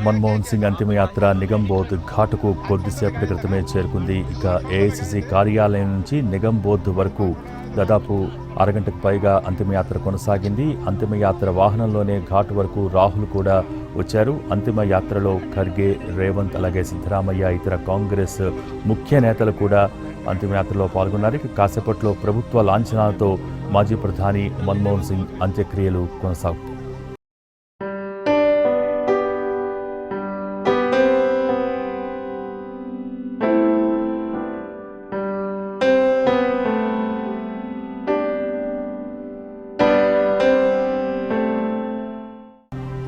మన్మోహన్ సింగ్ అంతిమయాత్ర నిగంబోధ్ ఘాటుకు కొద్దిసేపటి క్రితమే చేరుకుంది. ఇక ఏఐసిసి కార్యాలయం నుంచి నిగంబోధ్ వరకు దాదాపు అరగంటకు పైగా అంతిమయాత్ర కొనసాగింది. అంతిమయాత్ర వాహనంలోనే ఘాటు వరకు రాహుల్ కూడా వచ్చారు. అంతిమయాత్రలో ఖర్గే, రేవంత్, అలాగే సిద్ధరామయ్య, ఇతర కాంగ్రెస్ ముఖ్య నేతలు కూడా అంతిమయాత్రలో పాల్గొన్నారు. ఇక కాసేపట్లో ప్రభుత్వ లాంఛనాలతో మాజీ ప్రధాని మన్మోహన్ సింగ్ అంత్యక్రియలు కొనసాగుతాయి.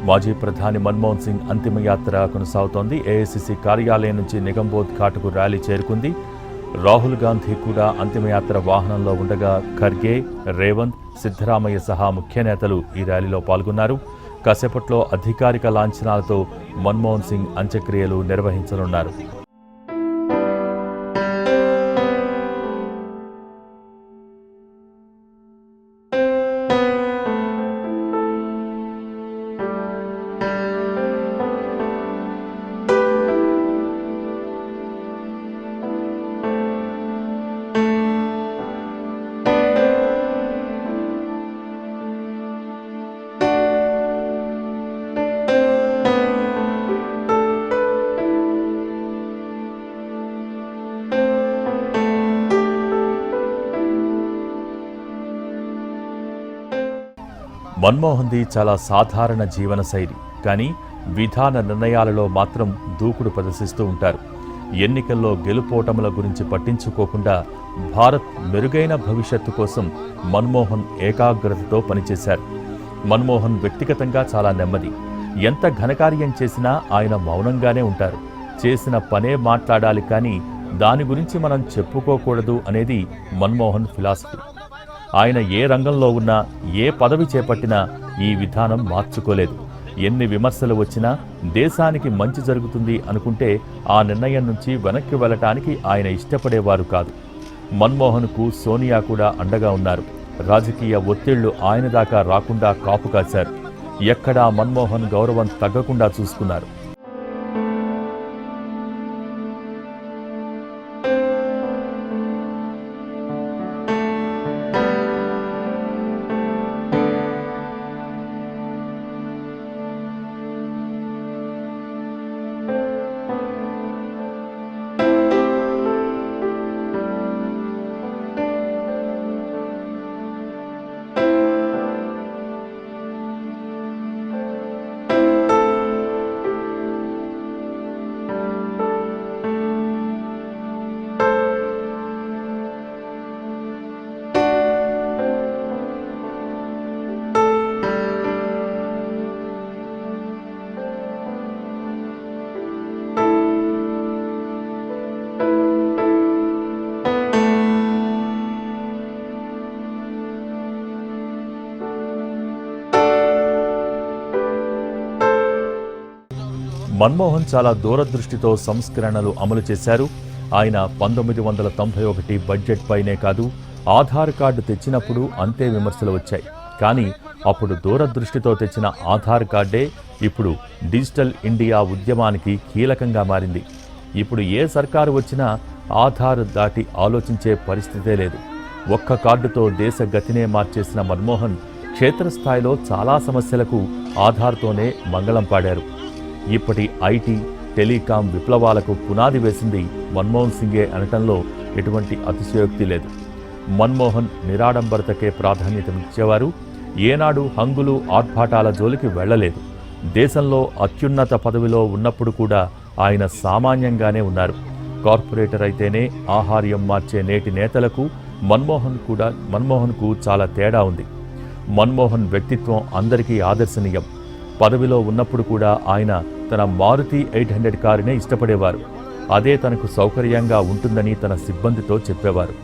మాజీ ప్రధాని మన్మోహన్ సింగ్ అంతిమయాత్ర కొనసాగుతోంది. ఏఐసిసి కార్యాలయం నుంచి నిగంబోధ్ ఘాటుకు ర్యాలీ చేరుకుంది. రాహుల్ గాంధీ కూడా అంతిమయాత్ర వాహనంలో ఉండగా ఖర్గే, రేవంత్, సిద్ధరామయ్య సహా ముఖ్య నేతలు ఈ ర్యాలీలో పాల్గొన్నారు. కాసేపట్లో అధికారిక లాంఛనాలతో మన్మోహన్ సింగ్ అంత్యక్రియలు నిర్వహించనున్నారు. మన్మోహన్ది చాలా సాధారణ జీవన శైలి, కానీ విధాన నిర్ణయాలలో మాత్రం దూకుడు ప్రదర్శిస్తూ ఉంటారు. ఎన్నికల్లో గెలుపోటముల గురించి పట్టించుకోకుండా భారత్ మెరుగైన భవిష్యత్తు కోసం మన్మోహన్ ఏకాగ్రతతో పనిచేశారు. మన్మోహన్ వ్యక్తిగతంగా చాలా నెమ్మది. ఎంత ఘనకార్యం చేసినా ఆయన మౌనంగానే ఉంటారు. చేసిన పనే మాట్లాడాలి, కానీ దాని గురించి మనం చెప్పుకోకూడదు అనేది మన్మోహన్ ఫిలాసఫీ. ఆయన ఏ రంగంలో ఉన్నా, ఏ పదవి చేపట్టినా ఈ విధానం మార్చుకోలేదు. ఎన్ని విమర్శలు వచ్చినా దేశానికి మంచి జరుగుతుంది అనుకుంటే ఆ నిర్ణయం నుంచి వెనక్కి వెళ్ళటానికి ఆయన ఇష్టపడేవారు కాదు. మన్మోహన్కు సోనియా కూడా అండగా ఉన్నారు. రాజకీయ ఒత్తిళ్లు ఆయన దాకా రాకుండా కాపు కాశారు. ఎక్కడా మన్మోహన్ గౌరవం తగ్గకుండా చూసుకున్నారు. మన్మోహన్ చాలా దూరదృష్టితో సంస్కరణలు అమలు చేశారు. ఆయన 1991 బడ్జెట్ పైనే కాదు, ఆధార్ కార్డు తెచ్చినప్పుడు అంతే విమర్శలు వచ్చాయి. కానీ అప్పుడు దూరదృష్టితో తెచ్చిన ఆధార్ కార్డే ఇప్పుడు డిజిటల్ ఇండియా ఉద్యమానికి కీలకంగా మారింది. ఇప్పుడు ఏ సర్కారు వచ్చినా ఆధార్ దాటి ఆలోచించే పరిస్థితే లేదు. ఒక్క కార్డుతో దేశ గతినే మార్చేసిన మన్మోహన్ క్షేత్రస్థాయిలో చాలా సమస్యలకు ఆధార్తోనే మంగళం పాడారు. ఇప్పటి ఐటీ, టెలికాం విప్లవాలకు పునాది వేసింది మన్మోహన్ సింగే అనటంలో ఎటువంటి అతిశయోక్తి లేదు. మన్మోహన్ నిరాడంబరతకే ప్రాధాన్యతనిచ్చేవారు. ఏనాడు హంగులు, ఆర్భాటాల జోలికి వెళ్లలేదు. దేశంలో అత్యున్నత పదవిలో ఉన్నప్పుడు కూడా ఆయన సామాన్యంగానే ఉన్నారు. కార్పొరేటర్ అయితేనే ఆహార్యం మార్చే నేటి నేతలకు మన్మోహన్కు చాలా తేడా ఉంది. మన్మోహన్ వ్యక్తిత్వం అందరికీ ఆదర్శనీయం. పదవిలో ఉన్నప్పుడు కూడా ఆయన తన మారుతి 800 కారునే ఇష్టపడేవారు. అదే తనకు సౌకర్యంగా ఉంటుందని తన సిబ్బందితో చెప్పేవారు.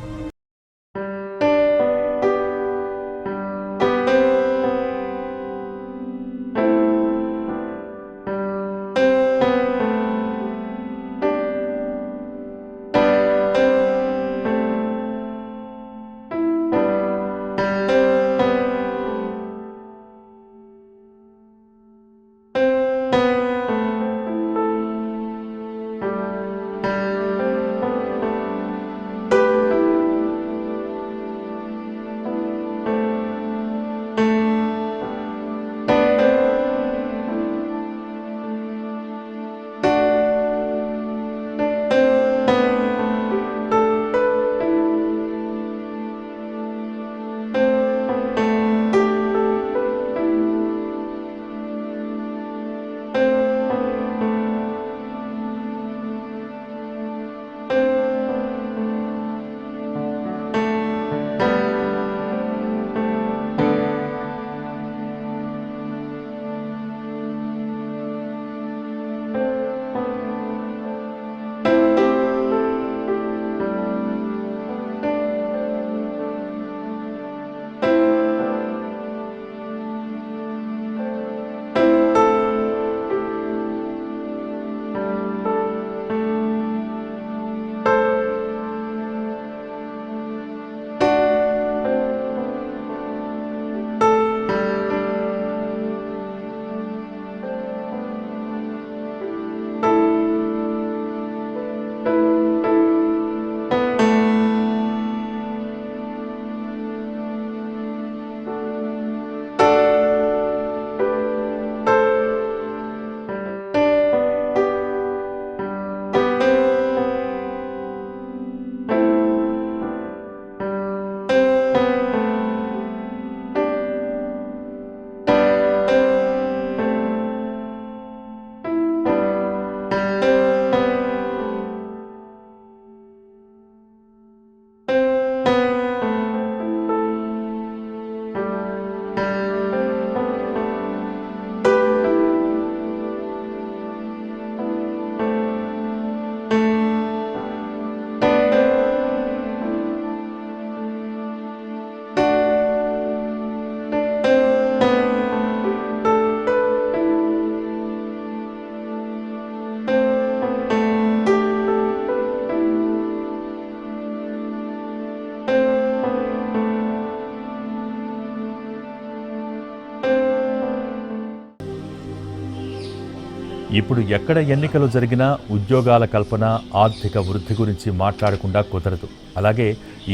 ఇప్పుడు ఎక్కడ ఎన్నికలు జరిగినా ఉద్యోగాల కల్పన, ఆర్థిక వృద్ధి గురించి మాట్లాడకుండా కుదరదు. అలాగే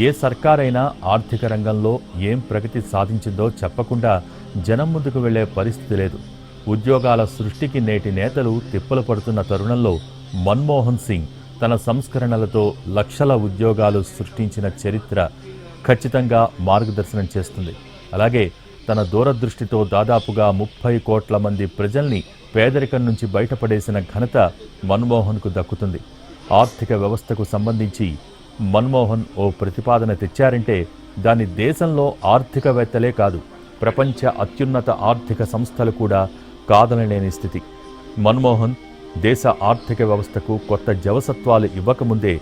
ఏ సర్కారైనా ఆర్థిక రంగంలో ఏం ప్రగతి సాధించిందో చెప్పకుండా జనం ముందుకు వెళ్లే పరిస్థితి లేదు. ఉద్యోగాల సృష్టికి నేటి నేతలు తిప్పలు పడుతున్న తరుణంలో మన్మోహన్ సింగ్ తన సంస్కరణలతో లక్షల ఉద్యోగాలు సృష్టించిన చరిత్ర ఖచ్చితంగా మార్గదర్శనం చేస్తుంది. అలాగే తన దూరదృష్టితో దాదాపుగా 30 కోట్ల మంది ప్రజల్ని పేదరికం నుంచి బయటపడేసిన ఘనత మన్మోహన్కు దక్కుతుంది. ఆర్థిక వ్యవస్థకు సంబంధించి మన్మోహన్ ఓ ప్రతిపాదన తెచ్చారంటే దాన్ని దేశంలో ఆర్థికవేత్తలే కాదు, ప్రపంచ అత్యున్నత ఆర్థిక సంస్థలు కూడా కాదనలేని స్థితి. మన్మోహన్ దేశ ఆర్థిక వ్యవస్థకు కొత్త జవసత్వాలు ఇవ్వకముందే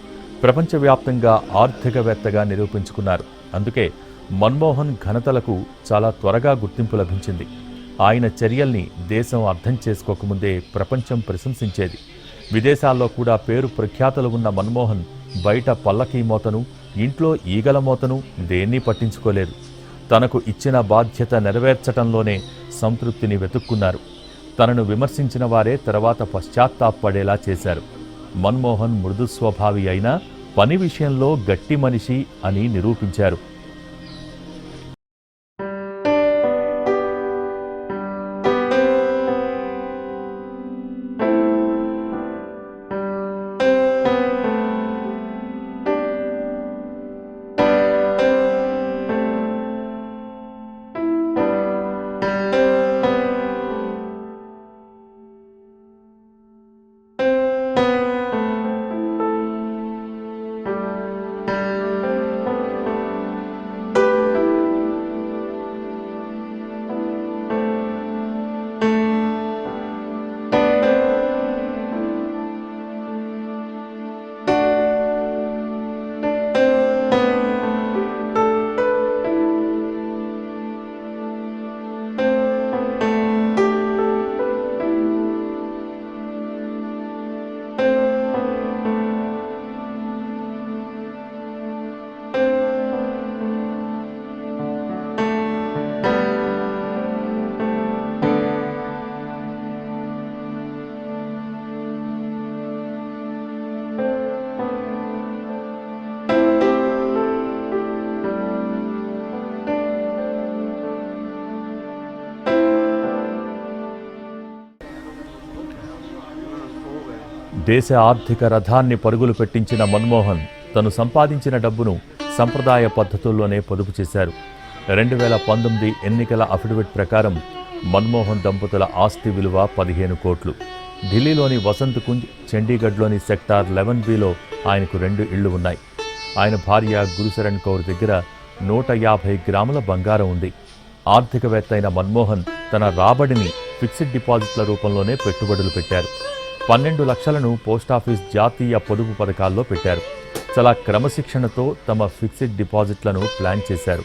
ప్రపంచవ్యాప్తంగా ఆర్థికవేత్తగా నిరూపించుకున్నారు. అందుకే మన్మోహన్ ఘనతలకు చాలా త్వరగా గుర్తింపు లభించింది. ఆయన చర్యల్ని దేశం అర్థం చేసుకోకముందే ప్రపంచం ప్రశంసించేది. విదేశాల్లో కూడా పేరు ప్రఖ్యాతలు ఉన్న మన్మోహన్ బయట పల్లకీ మోతను, ఇంట్లో ఈగల మోతను దేన్నీ పట్టించుకోలేదు. తనకు ఇచ్చిన బాధ్యత నెరవేర్చటంలోనే సంతృప్తిని వెతుక్కున్నారు. తనను విమర్శించిన వారే తర్వాత పశ్చాత్తాపపడేలా చేశారు. మన్మోహన్ మృదు స్వభావి అయినా పని విషయంలో గట్టి మనిషి అని నిరూపించారు. దేశ ఆర్థిక రథాన్ని పరుగులు పెట్టించిన మన్మోహన్ తను సంపాదించిన డబ్బును సంప్రదాయ పద్ధతుల్లోనే పొదుపు చేశారు. 2019 ఎన్నికల అఫిడవిట్ ప్రకారం మన్మోహన్ దంపతుల ఆస్తి విలువ 15 కోట్లు. ఢిల్లీలోని వసంత్ కుంజ్, చండీగఢ్లోని సెక్టార్ 11బిలో ఆయనకు 2 ఇళ్లు ఉన్నాయి. ఆయన భార్య గురుశరణ్ కౌర్ దగ్గర 150 గ్రాముల బంగారం ఉంది. ఆర్థికవేత్త అయిన మన్మోహన్ తన రాబడిని ఫిక్స్డ్ డిపాజిట్ల రూపంలోనే పెట్టుబడులు పెట్టారు. 12 లక్షలను పోస్టాఫీస్ జాతీయ పొదుపు పథకాల్లో పెట్టారు. చాలా క్రమశిక్షణతో తమ ఫిక్స్డ్ డిపాజిట్లను ప్లాన్ చేశారు.